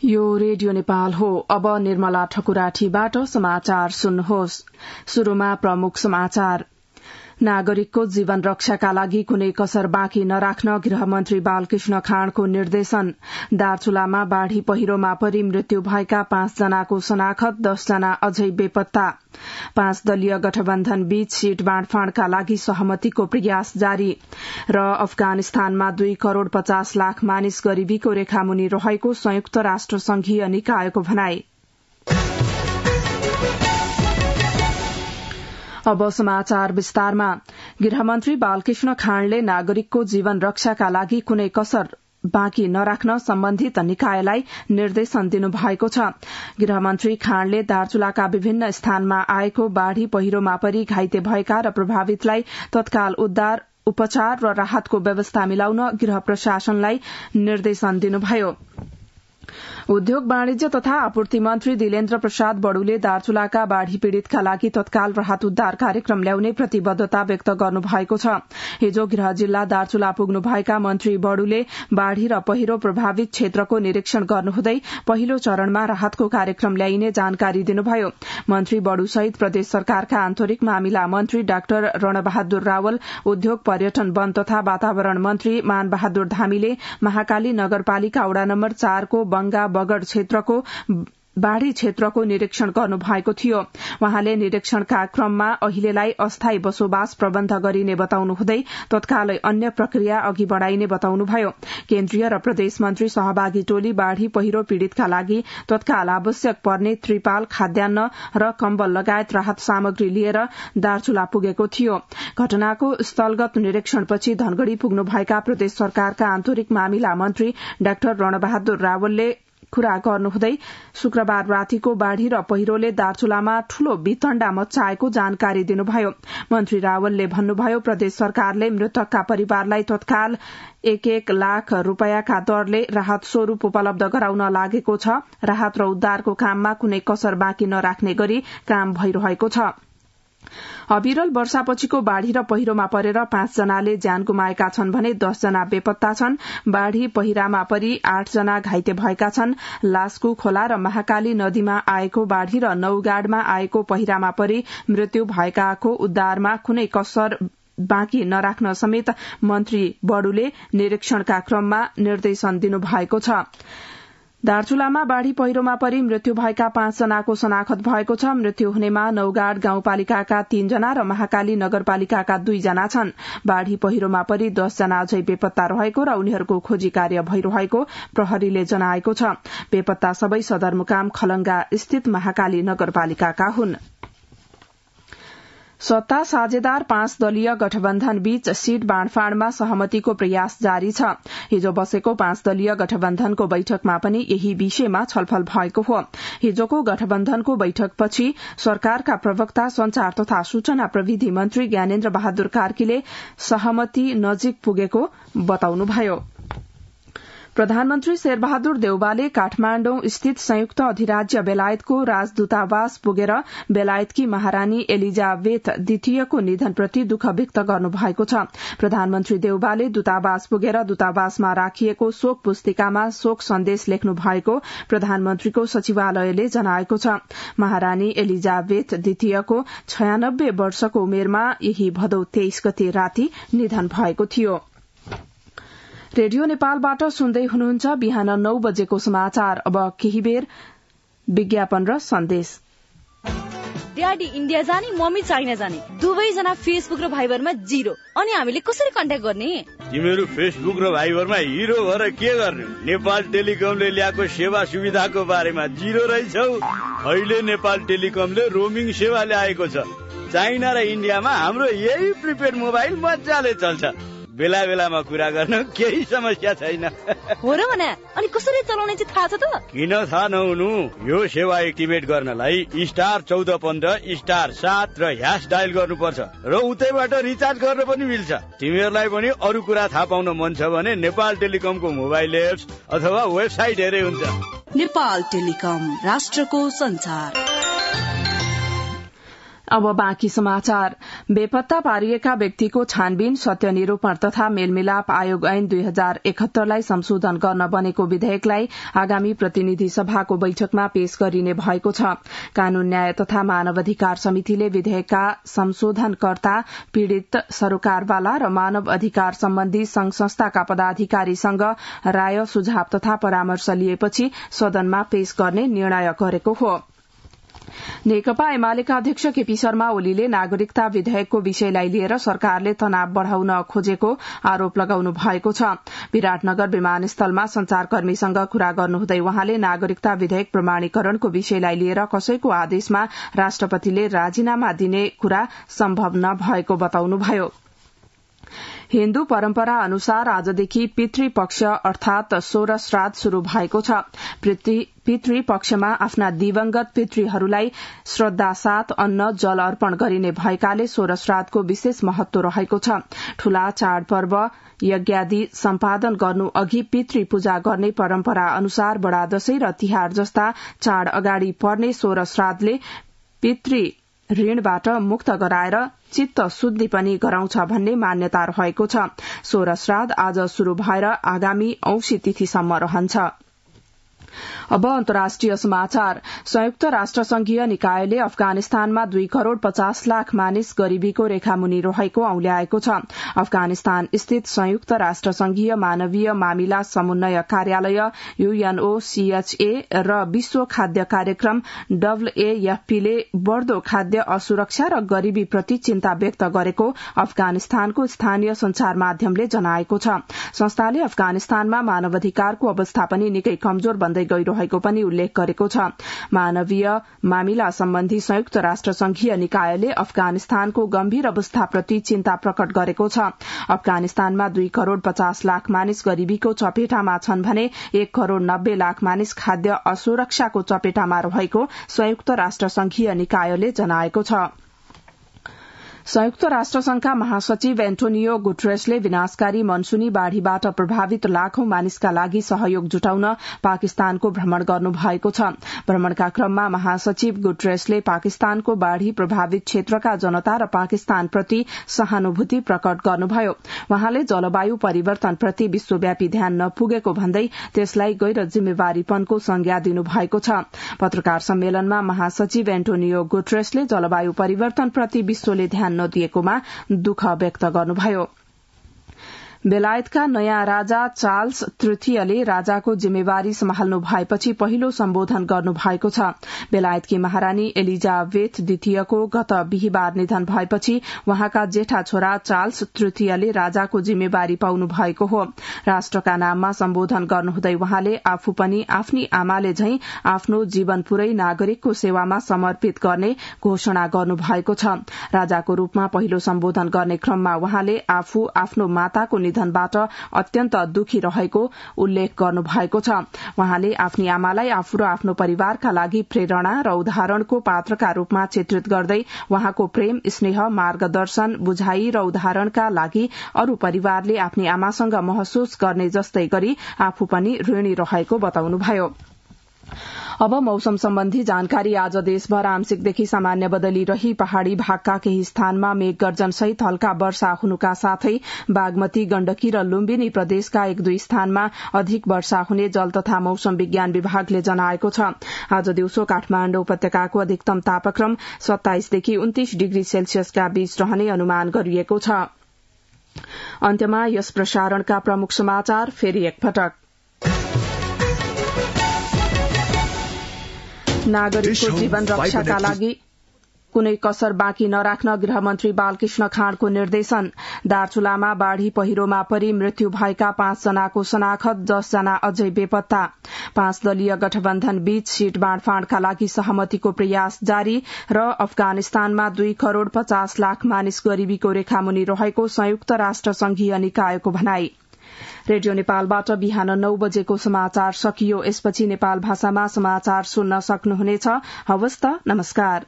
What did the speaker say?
यो रेडियो नेपाल हो। अब निर्मला ठकुराठीबाट समाचार सुन्नुहोस्। शुरूमा प्रमुख समाचार। नागरिकको जीवन रक्षाका लागि कुनै कसर बाँकी नराख्न गृहमन्त्री बालकृष्ण खाँडको निर्देशन। दार्चुलामा बाढ़ी पहिरोमा परि मृत्यु भएका 5 जनाको शनाखत, 10 जना अझै बेपत्ता। 5 दलीय गठबन्धन बीच सीट बाँडफाँडका लागि सहमतिको प्रयास जारी। र अफगानिस्तानमा 2 करोड़ 50 लाख मानिस गरीबीको रेखामुनि रहेको संयुक्त राष्ट्र संघीय निकायको भनाई। अब समाचार विस्तारमा। गृहमन्त्री बालकृष्ण खाँडले नागरिकको जीवन रक्षाका लागि कुनै कसर बाँकी नराख्न सम्बन्धित निकायलाई निर्देशन दिनुभएको छ। गृहमन्त्री खाँडले दार्चुलाका विभिन्न स्थानमा आएको बाढ़ी पहिरोमा परि घाइते भएका र प्रभावितलाई तत्काल उद्धार, उपचार र राहतको व्यवस्था मिलाउन गृह प्रशासनलाई निर्देशन दिनुभयो। उद्योग वाणिज्य तथा आपूर्ति मन्त्री दिलेन्द्र प्रसाद बड़ुले दार्चुलाका बाढ़ी पीड़ितका लागि तत्काल राहत उद्धार कार्यक्रम ल्याउने प्रतिबद्धता व्यक्त गर्नुभएको छ। हिजो गृह जिल्ला दार्चुला पुग्नुभएका मन्त्री बड़ुले बाढ़ी र पहिरो प्रभावित क्षेत्रको निरीक्षण गर्नुहुँदै पहिलो चरणमा राहतको कार्यक्रम ल्याइने जानकारी दिनुभयो। मन्त्री बड़ु सहित प्रदेश सरकारका आन्तरिक मामिला मन्त्री डाक्टर रणबहादुर रावल, उद्योग, पर्यटन, वन तथा वातावरण मन्त्री मानबहादुर धामीले महाकाली नगरपालिका वडा नम्बर 4 को बंगा बगड़ क्षेत्रको बाढ़ी क्षेत्रको निरीक्षण गर्नु भएको थियो। वहाँले निरीक्षणका क्रममा अहिलेलाई अस्थायी बसोबास प्रबन्ध गरिने बताउनुहुँदै तत्कालै अन्य प्रक्रिया अघि बढ़ाइने बताउनुभयो। केन्द्रीय र प्रदेश मन्त्री सहभागी टोली बाढ़ी पहिरो पीड़ितका लागि तत्काल आवश्यक पर्ने त्रिपाल, खाद्यान्न र कम्बल लगायत राहत सामग्री लिएर दार्चुला पुगेको थियो। घटनाको स्थलगत निरीक्षणपछि धनगढ़ी पुग्नुभएका प्रदेश सरकारका आन्तरिक मामिला मन्त्री डाक्टर रणबहादुर रावलले कुरा गर्नुहुँदै शुक्रबार रातिको बाढ़ी र पहिरोले दार्चुलामा ठूलो वितण्डा मच्चाएको जानकारी दिनुभयो। मन्त्री रावलले भन्नुभयो, प्रदेश सरकारले मृतकका परिवारलाई तत्काल 1-1 लाख रूपियाँका दरले राहत स्वरूप उपलब्ध गराउन लागेको छ। राहत र उद्धारको काममा कुनै कसर बाँकी नराख्ने गरी काम भइरहेको छ। अविरल वर्षापछिको बाढ़ी र पहिरोमा परेर 5 जनाले ज्यान गुमाएका छन् भने 10 जना बेपत्ता छन्। बाढ़ी पहिरामा परि 8 जना घाइते भएका छन्। लास्कु खोला र महाकाली नदीमा आएको बाढ़ी र नौगाड़मा आएको पहिरामा परि मृत्यु भएकाको उद्धारमा कुनै कसर बाँकी नराख्न समेत मन्त्री बड़ुले निरीक्षणका क्रममा निर्देशन दिनुभएको छ। दार्चुलामा बाढ़ी पहिरोमा परि मृत्यु भएका 5 जनाको शनाखत भएको छ। मृत्यु हुनेमा नौगाड़ गाउँपालिकाका 3 जना र महाकाली नगरपालिकाका 2 जना छन्। बाढ़ी पहिरोमा परि 10 जना अझै बेपत्ता रहेको र उनीहरूको खोजी कार्य भइरहेको प्रहरीले जनाएको छ। बेपत्ता सबै सदरमुकाम खलंगा स्थित महाकाली नगरपालिकाका हुन्। सत्ता साझेदार 5 दलीय गठबन्धन बीच सीट बाँडफाँडमा सहमतिको प्रयास जारी छ। हिजो बसेको 5 दलीय गठबन्धनको बैठकमा पनि यही विषयमा छलफल भएको हो। हिजोको गठबन्धनको बैठकपछि सरकारका प्रवक्ता संचार तथा सूचना प्रविधि मन्त्री ज्ञानेन्द्र बहादुर कार्कीले सहमति नजिक पुगेको बताउनुभयो। प्रधानमन्त्री शेरबहादुर देउवाले काठमाण्डौ स्थित संयुक्त अधिराज्य बेलायतको राजदूतावास पुगेर बेलायतकी महारानी एलिजाबेथ द्वितीयको निधनप्रति दुःख व्यक्त गर्नुभएको छ। प्रधानमन्त्री देउवाले दूतावास पुगेर दूतावासमा राखिएको शोक पुस्तिकामा शोक सन्देश लेख्नु भएको प्रधानमन्त्रीको सचिवालयले जनाएको छ। महारानी एलिजाबेथ द्वितीयको 96 वर्षको उमेरमा यही भदौ 23 गते राति निधन भएको थियो। रेडियो नेपालबाट सुन्दै हुनुहुन्छ। बिहान 9 बजेको समाचार। अब केही बेर विज्ञापन र सन्देश। ड्याडी इन्डिया जाने, मम्मी चाइना जाने, दुवैजना फेसबुक र भाइबरमा 0। अनि हामीले कसरी कन्ट्याक्ट गर्ने? तिमीहरू फेसबुक र भाइबरमा हिरो भएर के गर्ने? नेपाल टेलिकमले ल्याएको सेवा सुविधाको बारेमा 0 रहेछौ। अहिले नेपाल टेलिकमले रोमिङ सेवा ल्याएको छ। चाइना र इन्डियामा हाम्रो यही प्रिपेड मोबाइल मजाले चल्छ। बेला बेलामा कुरा गर्न केही समस्या छैन। हो र भने अनि कसरी चलाउने चाहिँ थाहा छ त? किन थाहा नहुनु? यो सेवा एक्टिभेट गर्नलाई *1415 *7 र # डायल गर्नुपर्छ र उतैबाट रिचार्ज गर्न पनि मिल्छ। तिमीहरूलाई पनि अरू कुरा थाहा पाउन मन छ भने नेपाल टेलिकमको मोबाइल एप्स अथवा वेबसाइट हेरे हुन्छ। नेपाल टेलिकम, राष्ट्रको संचार। अब बाँकी समाचार। बेपत्ता पारिएका व्यक्तिको छानबिन सत्य निरूपण तथा मेलमिलाप आयोग ऐन 2071 लाई संशोधन गर्न बनेको विधेयकलाई आगामी प्रतिनिधि सभाको बैठकमा पेश गरिने भएको छ। कानून न्याय तथा मानवाधिकार समितिले विधेयकका संशोधनकर्ता, पीड़ित, सरोकारवाला र मानव अधिकार सम्बन्धी संघ संस्थाका पदाधिकारीसँग राय, सुझाव तथा परामर्श लिएपछि सदनमा पेश गर्ने निर्णय गरेको हो। नेकपा एमालेका अध्यक्ष केपी शर्मा ओलीले नागरिकता विधेयकको विषयलाई लिएर सरकारले तनाव बढ़ाउन खोजेको आरोप लगाउनु भएको छ। विराटनगर विमानस्थलमा संचारकर्मीसँग कुरा गर्नुहुँदै उहाँले नागरिकता विधेयक प्रमाणीकरणको विषयलाई लिएर कसैको आदेशमा राष्ट्रपतिले राजीनामा दिने कुरा सम्भव नभएको बताउनुभयो। हिन्दू परम्परा अनुसार आजदेखि पितृपक्ष अर्थात सोह्र श्राद्ध शुरू भएको छ। पितृपक्षमा आफ्ना दिवंगत पितृहरूलाई श्रद्धासाथ अन्न जल अर्पण गरिने भएकाले सोह्र श्राद्धको विशेष महत्व रहेको छ। ठूला चाडपर्व यज्ञादि सम्पादन गर्नु अघि पितृ पूजा गर्ने परम्परा अनुसार बडा दशैं र तिहार जस्ता चाड अगाडि पर्ने सोह्र श्राद्धले पितृ ऋणबाट मुक्त गराएर चित्त शुद्धि पनि गराउँछ भन्ने मान्यता रहेको छ। सोह्र श्राद्ध आज शुरू भएर आगामी औँसी तिथिसम्म रहन्छ। अब अन्तर्राष्ट्रिय समाचार। संयुक्त राष्ट्र संघीय निकायले अफगानिस्तानमा 2 करोड़ 50 लाख मानिस गरीबीको रेखामुनि रहेको औल्याएको छ। अफगानिस्तान स्थित संयुक्त राष्ट्र संघीय मानवीय मामिला समन्वय कार्यालय UNOCHA र विश्व खाद्य कार्यक्रम WAFP ले बढ़दो खाद्य असुरक्षा र गरीबीप्रति चिन्ता व्यक्त गरेको अफगानिस्तानको स्थानीय संचार माध्यमले जनाएको छ। संस्थाले अफगानिस्तानमा मानवाधिकारको अवस्था पनि निकै कमजोर बन्दै गइरहेको पनि उल्लेख गरेको छ। मानवीय मामिला सम्बन्धी संयुक्त राष्ट्र संघीय निकायले अफगानिस्तानको गम्भीर अवस्थाप्रति चिन्ता प्रकट गरेको छ। अफगानिस्तानमा 2 करोड़ 50 लाख मानिस गरीबीको चपेटामा छन् भने 1 करोड़ 90 लाख मानिस खाद्य असुरक्षाको चपेटामा रहेको संयुक्त राष्ट्र संघीय निकायले जनाएको छ। संयुक्त राष्ट्र संघका महासचिव एन्टोनियो गुटरेसले विनाशकारी मनसूनी बाढ़ीबाट प्रभावित लाखौं मानिसका लागि सहयोग जुटाउन पाकिस्तानको भ्रमण गर्नु भएको छ। भ्रमणका क्रममा महासचिव गुटरेसले पाकिस्तानको बाढ़ी प्रभावित क्षेत्रका जनता र पाकिस्तानप्रति सहानुभूति प्रकट गर्नुभयो। वहाँले जलवायु परिवर्तनप्रति विश्वव्यापी ध्यान नपुगेको भन्दै त्यसलाई गैर जिम्मेवारीपनको संज्ञा दिनुभएको छ। पत्रकार सम्मेलनमा महासचिव एन्टोनियो गुटरेसले जलवायु परिवर्तनप्रति विश्वले ध्यान नदिएकोमा दुःख व्यक्त गर्नुभयो। बेलायतका नयाँ राजा चार्ल्स तृतीयले राजाको जिम्मेवारी सम्हाल्नु भएपछि पहिलो सम्बोधन गर्नु भएको छ। बेलायतकी महारानी एलिजाबेथ द्वितीयको गत बिहीबार निधन भएपछि वहाँका जेठा छोरा चार्ल्स तृतीयले राजाको जिम्मेवारी पाउनु भएको हो। राष्ट्रका नाममा सम्बोधन गर्नुहुँदै वहाँले आफू पनि आफ्नी आमाले झैं आफ्नो जीवन पूरै नागरिकको सेवामा समर्पित गर्ने घोषणा गर्नु भएको छ। राजाको रूपमा पहिलो सम्बोधन गर्ने क्रममा वहाँले आफू आफ्नो माताको निधनबाट अत्यन्त दुखी रहेको उल्लेख गर्नु भएको छ। वहाँले आफ्नी आमालाई आफू र आफ्नो परिवारका लागि प्रेरणा र उदाहरणको पात्रका रूपमा चित्रित गर्दै वहाँको प्रेम, स्नेह, मार्गदर्शन, बुझाई र उदाहरणका लागि अरू परिवारले आफ्नी आमासँग महसुस गर्ने जस्तै गरी आफू पनि ऋणी रहेको बताउनुभयो। अब मौसम सम्बन्धी जानकारी। आज देशभर आंशिकदेखि सामान्य बदली रही पहाड़ी भागका केही स्थानमा मेघ गर्जन सहित हल्का वर्षा हुनुका साथै बागमती, गण्डकी र लुम्बिनी प्रदेशका 1-2 स्थानमा अधिक वर्षा हुने जल तथा मौसम विज्ञान विभागले जनाएको छ। आज दिउँसो काठमाण्डु उपत्यकाको अधिकतम तापक्रम 27 देखि 29 डिग्री सेल्सियसका बीच रहने अनुमान गरिएको छ। अन्त्यमा यस प्रसारणका प्रमुख समाचार फेरि एकपटक। नागरिकको जीवन रक्षाका लागि कुनै कसर बाँकी नराख्न गृहमन्त्री बालकृष्ण खाँडको निर्देशन। दार्चुलामा बाढ़ी पहिरोमा परि मृत्यु भएका 5 जनाको शनाखत, 10 जना अझै बेपत्ता। 5 दलीय गठबन्धन बीच सीट बाँडफाँडका लागि सहमतिको प्रयास जारी र अफगानिस्तानमा 2 करोड़ 50 लाख मानिस गरीबीको रेखामुनि रहेको संयुक्त राष्ट्र संघीय निकायको भनाई। रेडियो नेपालबाट बिहान 9 बजेको समाचार सकियो। यसपछि नेपाल भाषामा समाचार सुन्न सक्नुहुनेछ। हवस् त, नमस्कार।